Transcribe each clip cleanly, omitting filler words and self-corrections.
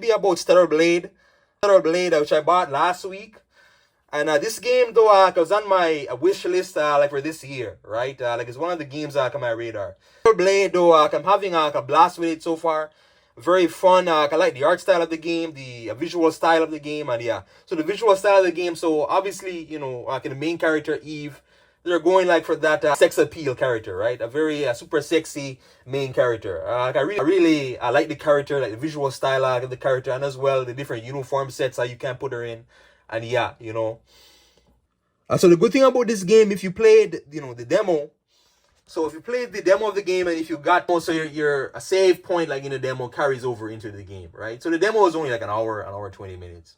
Be about Stellar Blade. Stellar Blade, which I bought last week. And this game though, was on my wish list like for this year, right? Like it's one of the games on my radar. Stellar Blade though, I'm having a blast with it so far. Very fun. I like the art style of the game, the visual style of the game, and yeah. So the visual style of the game. So obviously, the main character Eve, they're going like for that sex appeal character, right? A very super sexy main character. I like the character, like the visual style of the character, and as well the different uniform sets you can put her in, and yeah, So the good thing about this game, if you played, the demo. So if you played the demo of the game and if you got so your a save point like in the demo carries over into the game, right? So the demo is only like an hour 20 minutes,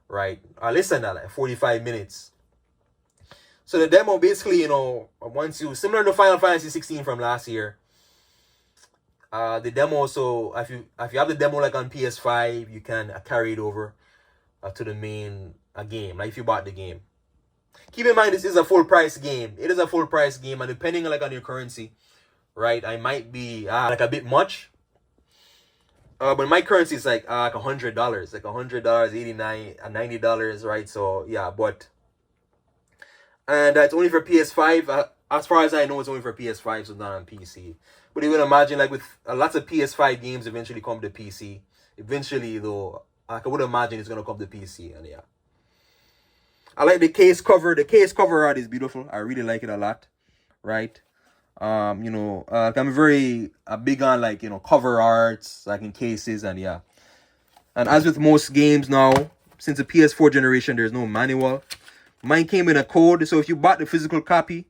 right? Less than that, like 45 minutes. So the demo basically, once you similar to Final Fantasy 16 from last year, the demo. So if you have the demo like on PS5, you can carry it over to the main game. Like if you bought the game. Keep in mind this is a full price game. It is a full price game, and depending on your currency, right, I might be like a bit much. But my currency is like $100, like $100, 89 $90, right? So yeah, and it's only for PS5. As far as I know, it's only for PS5, so it's not on PC. But you would imagine, like with lots of PS5 games, eventually come to PC. Eventually, though, I would imagine it's gonna come to PC, and yeah. I like the case cover. The case cover art is beautiful. I really like it a lot, right? I'm very big on like cover arts, like in cases, and yeah. And as with most games now, since the PS4 generation, there's no manual. Mine came in a code, so if you bought the physical copy,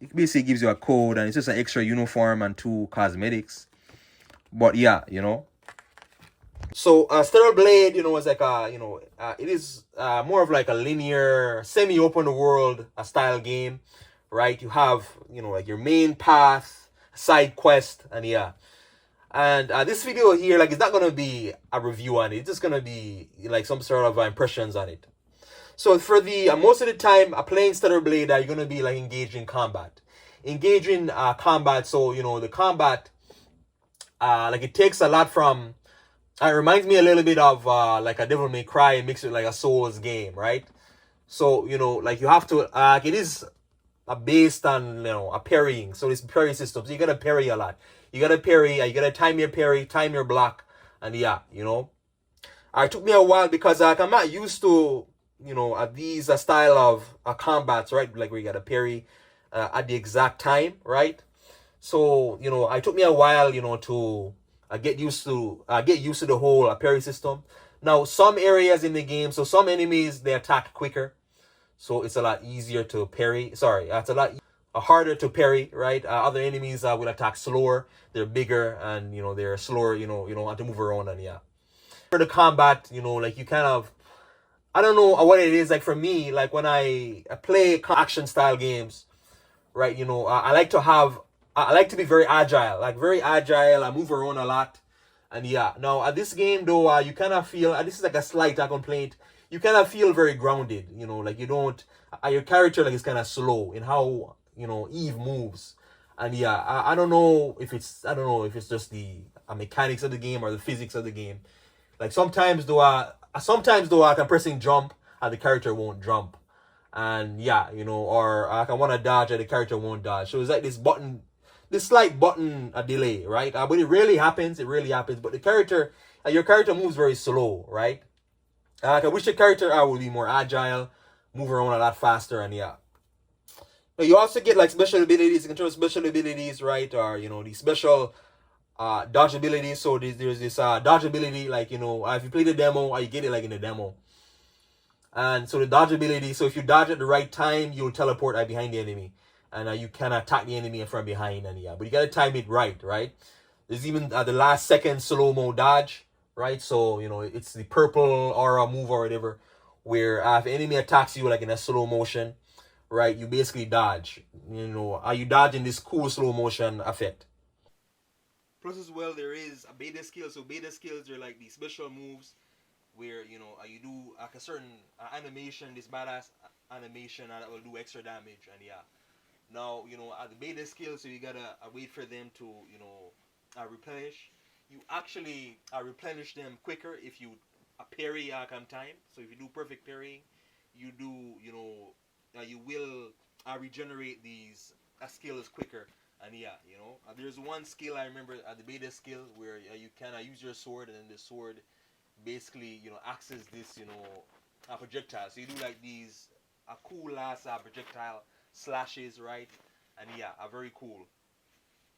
it basically gives you a code, and it's just an extra uniform and 2 cosmetics. But yeah, So Stellar Blade, is like it is more of like a linear, semi-open world style game, right? You have like your main path, side quest, and yeah. And this video here, like, it's not gonna be a review on it. It's just gonna be like some sort of impressions on it. So for the most of the time, playing Stellar Blade, you're gonna be like engaged in combat, combat. So the combat, like it takes a lot from. It reminds me a little bit of like a Devil May Cry mixed with like a Souls game, right? So like you have to it is based on a parrying. So this parry system. So you gotta parry a lot. You gotta parry. You gotta time your parry, time your block, and yeah, it took me a while because I'm not used to these style of combats, right? Like where you gotta parry at the exact time, right? So it took me a while, to get used to the whole parry system. Now some areas in the game, so some enemies they attack quicker, so it's a lot easier to parry. Sorry, it's a lot harder to parry, right? Other enemies will attack slower. They're bigger and they're slower. You don't have to move around, and yeah. For the combat, like you kind of, I don't know what it is. Like for me, like when I play action style games, right? I like to be very agile, like very agile. I move around a lot, and yeah. Now at this game though, you kind of feel this is like a slight complaint. You kind of feel very grounded, like you don't. Your character like is kind of slow in how Eve moves, and yeah. I don't know if it's just the mechanics of the game or the physics of the game. Like sometimes though I can pressing jump and the character won't jump, and yeah, or I can want to dodge and the character won't dodge. So it's like this slight button a delay, right? But it rarely happens. It really happens. But your character moves very slow, right? I wish the character would be more agile, move around a lot faster, and yeah. But you also get like special abilities. You control special abilities, right? Or the special dodge abilities. So there's this dodge ability, like if you play the demo, you get it like in the demo. And so the dodge ability, so if you dodge at the right time, you'll teleport right behind the enemy. And you can attack the enemy from behind, and yeah. But you gotta time it right? There's even the last second slow-mo dodge, right? So, it's the purple aura move or whatever, where if an enemy attacks you like in a slow motion, right, you basically dodge. Are you dodging this cool slow motion effect? Plus as well, there is a beta skill. So beta skills are like these special moves where you do like a certain animation, this badass animation that will do extra damage, and yeah. Now the beta skill, so you gotta wait for them to replenish. you actually replenish them quicker if you parry on time. So if you do perfect parrying, you do, you will regenerate these skills quicker. And yeah, there's one skill I remember, the beta skill, where you can use your sword, and then the sword basically, acts as this, a projectile. So you do like these a cool ass projectile slashes, right? And yeah, very cool.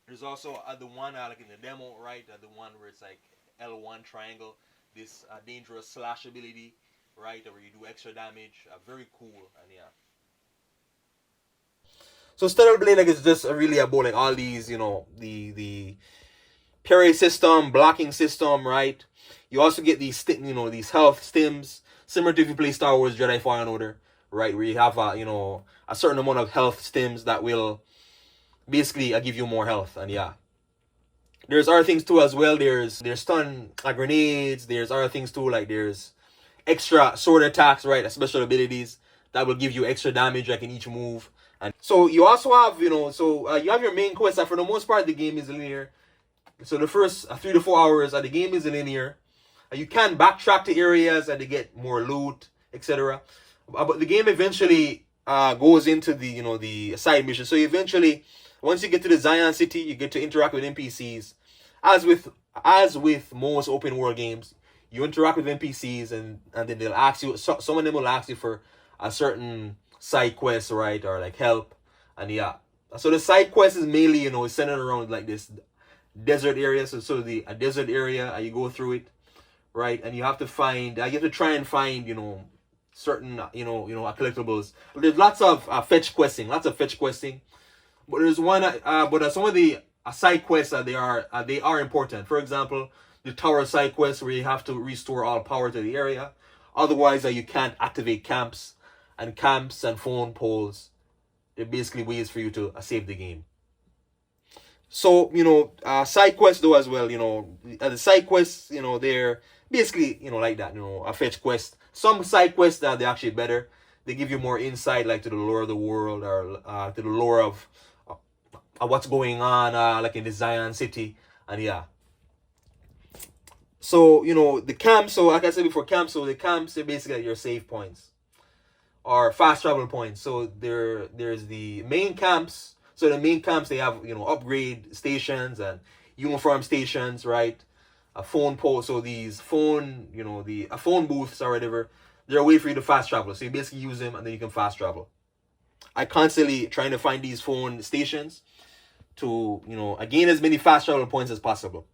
There's also the one like in the demo, right? The one where it's like L1 triangle, this dangerous slash ability, right? Where you do extra damage. Very cool, and yeah. So Stellar Blade, like, it's just really about like all these, the parry system, blocking system, right? You also get these health stims, similar to if you play Star Wars Jedi Fallen Order, right? Where you have a certain amount of health stims that will basically give you more health, and yeah. There's other things too as well. There's stun grenades. There's other things too, like there's extra sword attacks, right? Special abilities that will give you extra damage like in each move. And so you also have, you have your main quest. And for the most part, the game is linear. So the first 3 to 4 hours the game is linear. You can backtrack to areas and to get more loot, etc. But the game eventually goes into the side mission. So eventually, once you get to the Zion City, you get to interact with NPCs. As with most open world games, you interact with NPCs, and then they'll ask you. Some of them will ask you for a certain side quest, right, or like help, and yeah. So the side quest is mainly centered around like this desert area. So a desert area, and you go through it, right, and you have to try and find certain collectibles. But there's lots of fetch questing, but there's one but some of the side quests they are important. For example, the tower side quest, where you have to restore all power to the area, otherwise you can't activate camps and phone poles. They're basically ways for you to save the game. So side quests though as well, the side quests, they're basically like that, a fetch quest. Some side quests that they're actually better. They give you more insight, like to the lore of the world, or to the lore of what's going on like in the Zion City, and yeah. So the camps, so like I said before, the camps are basically your save points or fast travel points. So there's the main camps. So the main camps, they have upgrade stations and uniform stations, right? A phone pole. So these phone phone booths or whatever, they're a way for you to fast travel. So you basically use them and then you can fast travel. I constantly trying to find these phone stations to gain as many fast travel points as possible.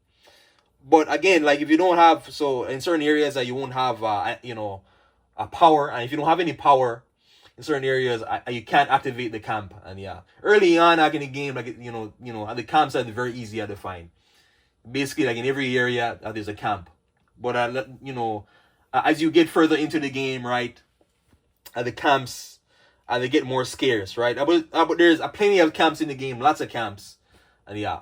But again, like if you don't have, so in certain areas that you won't have a power, and if you don't have any power in certain areas, you can't activate the camp. And yeah, early on like in the game, like the camps are very easy to find. Basically, like in every area there's a camp. But as you get further into the game, right, the camps they get more scarce, right? But there's plenty of camps in the game, lots of camps, and yeah.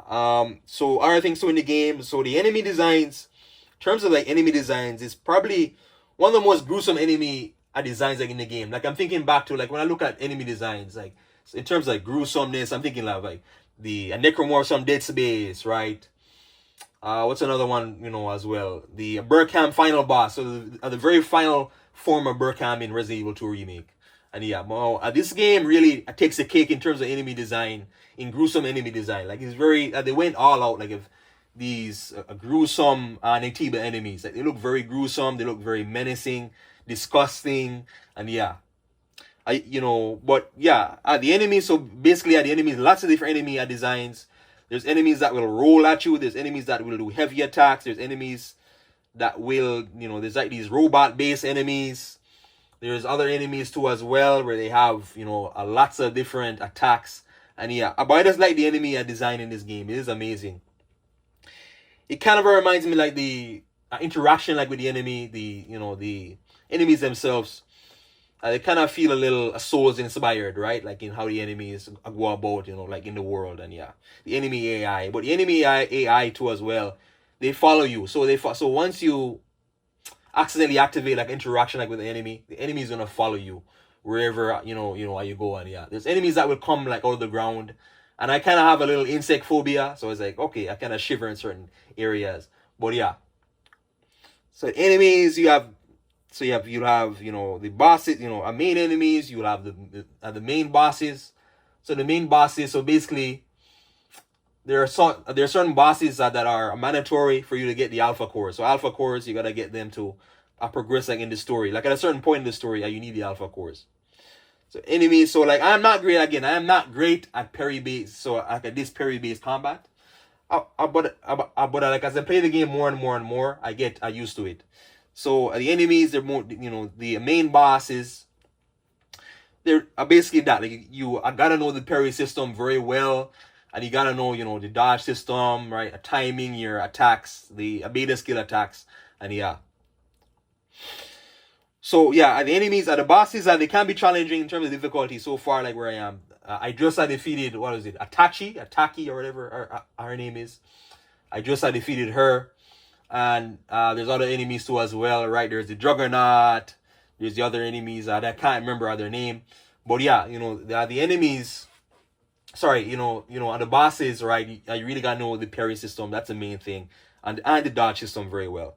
So other things too in the game. So the enemy designs, in terms of like enemy designs, is probably one of the most gruesome enemy designs like in the game. Like I'm thinking back to like when I look at enemy designs, like in terms of like gruesomeness, I'm thinking like the Necromorphs from Dead Space, right? What's another one, as well? The Burkham final boss. So the very final form of Burkham in Resident Evil 2 Remake. And yeah, this game really takes the cake in terms of enemy design, in gruesome enemy design. Like it's very, they went all out. Like if these gruesome Naytiba enemies, like they look very gruesome, they look very menacing, disgusting, and yeah. But yeah, the enemies. So basically, the enemies, lots of different enemy designs. There's enemies that will roll at you. There's enemies that will do heavy attacks. There's enemies that will, there's like these robot-based enemies. There's other enemies too as well, where they have, lots of different attacks. And yeah, but I just like the enemy design in this game. It is amazing. It kind of reminds me like the interaction like with the enemy, the enemies themselves. They kind of feel a little Souls inspired, right? Like in how the enemies go about, like in the world, and yeah, the enemy AI, but the enemy AI too as well. They follow you, so once you accidentally activate like interaction like with the enemy is gonna follow you wherever you go, and yeah, there's enemies that will come like out of the ground, and I kind of have a little insect phobia, so it's like okay, I kind of shiver in certain areas. But yeah. So enemies you have. So you have the bosses, our main enemies. You will have the main bosses. So the main bosses. So basically, there are certain bosses that are mandatory for you to get the alpha cores. So alpha cores, you gotta get them to progress like in the story. Like at a certain point in the story, you need the alpha cores. So enemies. So like I'm not great again. I am not great at parry based. So like at this parry based combat. But like as I play the game more and more and more, I get used to it. So the enemies, they're more, the main bosses, they're basically that. Like I gotta know the parry system very well, and you gotta know, the dodge system, right? Timing your attacks, the beta skill attacks, and yeah. So yeah, the enemies, the bosses, they can be challenging in terms of difficulty. So far, like where I am, I just defeated, what is it, Ataki or whatever her name is. I just defeated her. And there's other enemies too as well, right? There's the Juggernaut. There's the other enemies that I can't remember their name. But yeah, the enemies. Sorry, and the bosses, right? You really gotta know the parry system. That's the main thing, and the dodge system very well.